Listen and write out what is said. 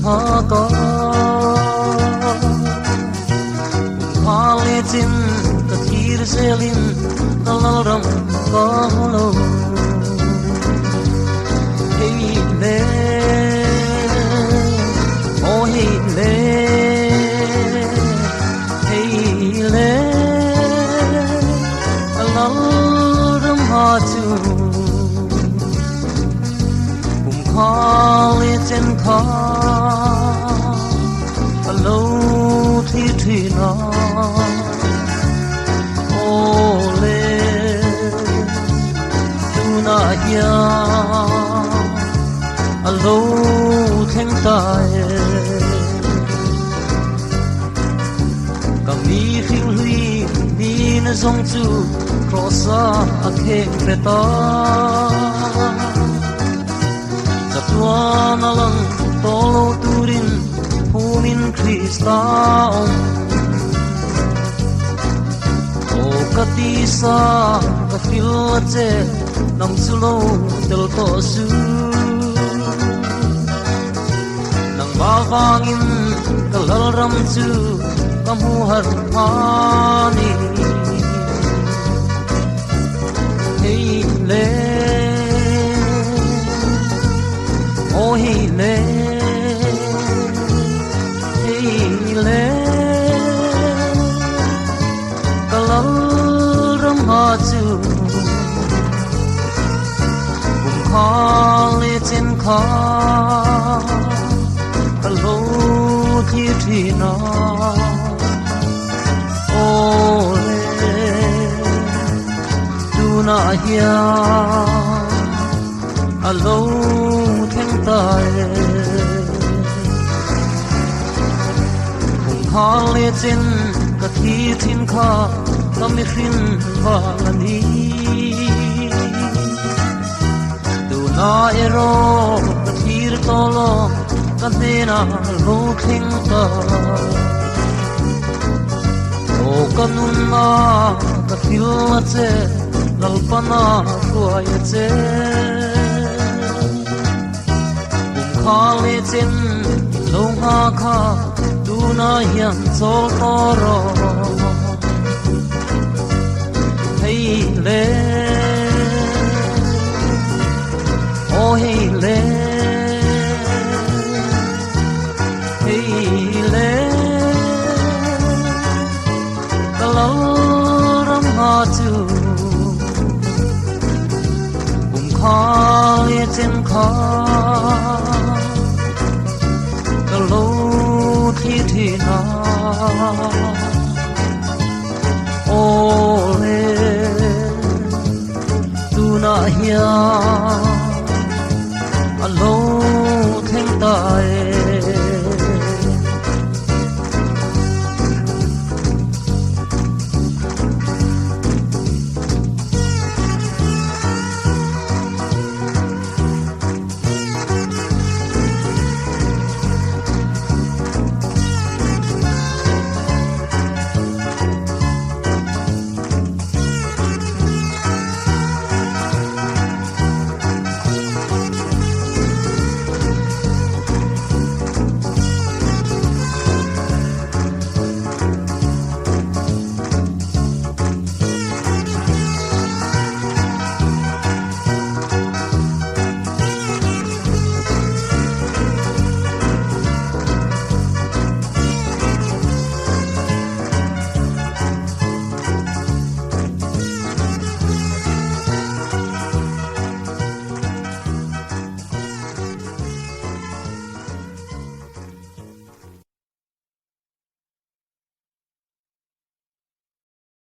ha có ha lê tin ta thir zelin ta lo ram có lo hey le oh hey le hey le lo ram ha tu ha lê tin kha lo thi thi na ole tu na ya alo theng tai kam mi phil hui mi na zong chu crossa a kheng pe ta tua na lang tolo turin pumin Krista o katisa ka filche nam sulo del to su nang bawangin kalal ram chu kamu har pani hey le oh hey le hey le kalal ram ha chu kum kha le chen kha kalo thi thi na oh le tu na ya alo theng tai kum kha le chen ka thi thin kha ka mi khin wa ni tu na ero ka thir to lo ka ne na lo theng ta o ka nun na ka thil na che lal pa na tua ya che kha le chen lo ha kha tu na yan so to ro hey le oh hey le hey le kalo ram ha chu kum kha le chen kha kalo thi thi na ole tu na ya